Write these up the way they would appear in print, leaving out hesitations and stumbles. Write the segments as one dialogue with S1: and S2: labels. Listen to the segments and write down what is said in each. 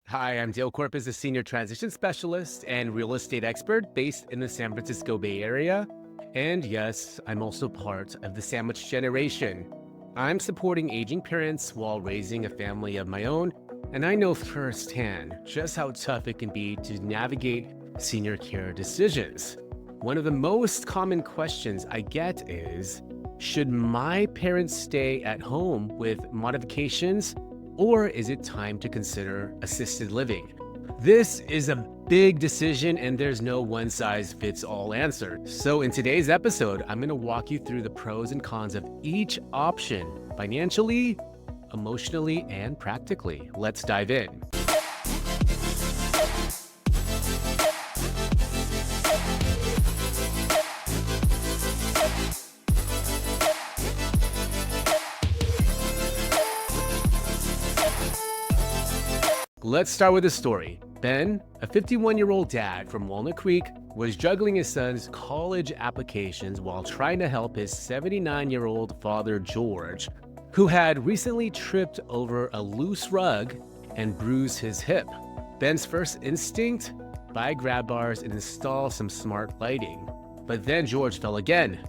S1: Hi, I'm Dale Corpus, a Senior Transition Specialist and real estate expert based in the San Francisco Bay Area. And yes, I'm also part of the sandwich generation. I'm supporting aging parents while raising a family of my own, and I know firsthand just how tough it can be to navigate senior care decisions. One of the most common questions I get is, should my parents stay at home with modifications, or is it time to consider assisted living? This is a big decision, and there's no one size fits all answer. So, in today's episode, I'm going to walk you through the pros and cons of each option financially, emotionally, and practically. Let's dive in. Let's start with a story. Ben, a 51-year-old dad from Walnut Creek, was juggling his son's college applications while trying to help his 79-year-old father, George, who had recently tripped over a loose rug and bruised his hip. Ben's first instinct? Buy grab bars and install some smart lighting. But then George fell again,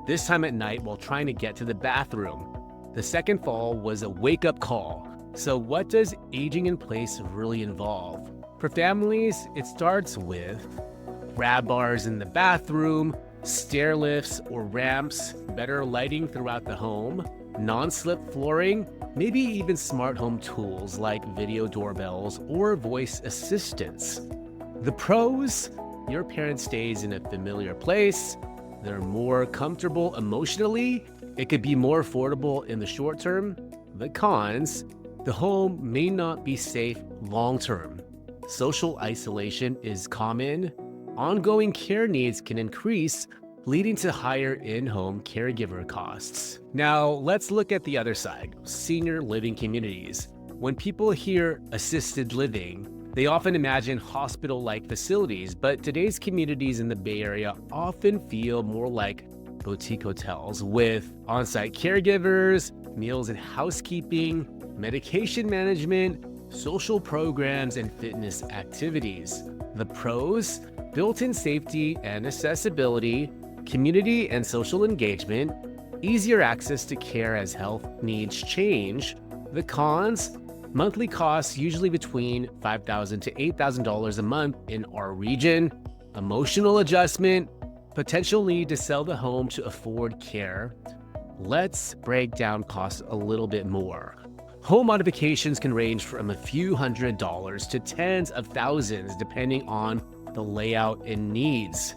S1: this time at night while trying to get to the bathroom. The second fall was a wake-up call. So what does aging in place really involve? For families, it starts with grab bars in the bathroom, stair lifts or ramps, better lighting throughout the home, non-slip flooring, maybe even smart home tools like video doorbells or voice assistants. The pros: your parent stays in a familiar place, they're more comfortable emotionally, it could be more affordable in the short term. The cons: the home may not be safe long term. Social isolation is common. Ongoing care needs can increase, leading to higher in-home caregiver costs. Now, let's look at the other side, senior living communities. When people hear assisted living, they often imagine hospital-like facilities, but today's communities in the Bay Area often feel more like boutique hotels with on-site caregivers, meals and housekeeping, medication management, social programs, and fitness activities. The pros: built-in safety and accessibility, community and social engagement, easier access to care as health needs change. The cons: monthly costs usually between $5,000 to $8,000 a month in our region, emotional adjustment, potential need to sell the home to afford care. Let's break down costs a little bit more. Home modifications can range from a few $100s to tens of thousands depending on the layout and needs.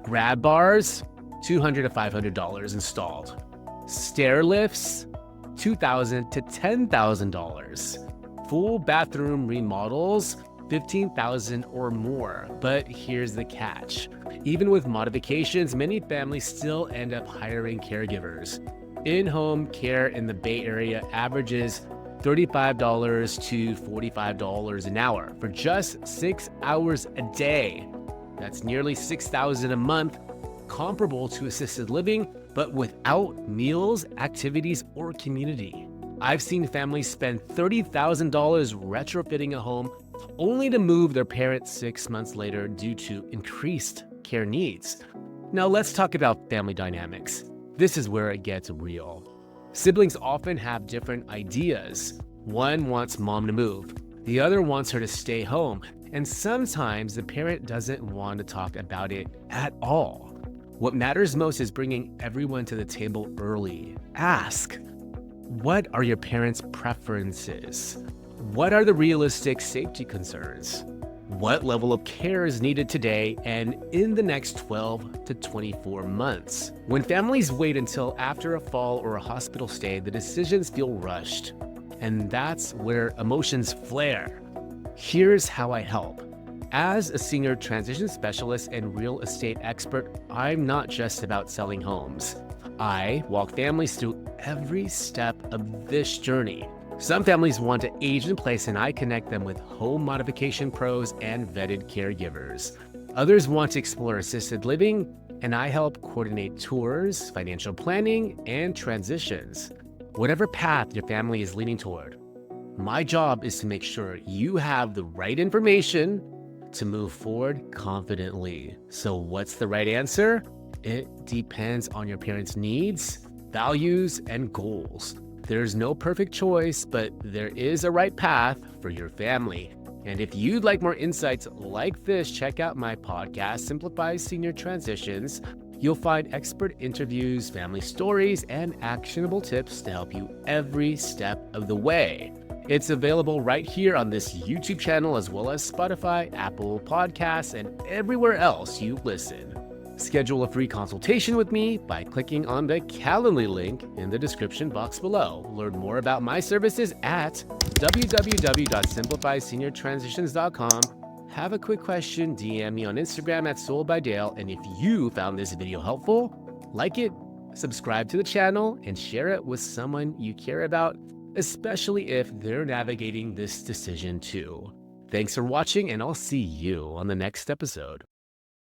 S1: Grab bars, $200 to $500 installed. Stair lifts, $2,000 to $10,000. Full bathroom remodels, $15,000 or more. But here's the catch: even with modifications, many families still end up hiring caregivers. In-home care in the Bay Area averages $35 to $45 an hour for just 6 hours a day. That's nearly $6,000 a month, comparable to assisted living, but without meals, activities, or community. I've seen families spend $30,000 retrofitting a home only to move their parents 6 months later due to increased care needs. Now let's talk about family dynamics. This is where it gets real. Siblings often have different ideas. One wants mom to move, the other wants her to stay home, and sometimes the parent doesn't want to talk about it at all. What matters most is bringing everyone to the table early. Ask, what are your parents' preferences? What are the realistic safety concerns? What level of care is needed today and in the next 12 to 24 months? When families wait until after a fall or a hospital stay, the decisions feel rushed, and that's where emotions flare. Here's how I help. As a senior transition specialist and real estate expert, I'm not just about selling homes. I walk families through every step of this journey. Some families want to age in place, and I connect them with home modification pros and vetted caregivers. Others want to explore assisted living, and I help coordinate tours, financial planning, and transitions. Whatever path your family is leaning toward, My job is to make sure you have the right information to move forward confidently. So what's the right answer? It depends on your parents' needs, values, and goals. There's no perfect choice, but there is a right path for your family. And if you'd like more insights like this, check out my podcast, Simplify Senior Transitions. You'll find expert interviews, family stories, and actionable tips to help you every step of the way. It's available right here on this YouTube channel, as well as Spotify, Apple Podcasts, and everywhere else you listen. Schedule a free consultation with me by clicking on the Calendly link in the description box below. Learn more about my services at www.simplifyseniortransitions.com. Have a quick question, DM me on Instagram at SoulByDale, and if you found this video helpful, like it, subscribe to the channel, and share it with someone you care about, especially if they're navigating this decision too. Thanks for watching, and I'll see you on the next episode.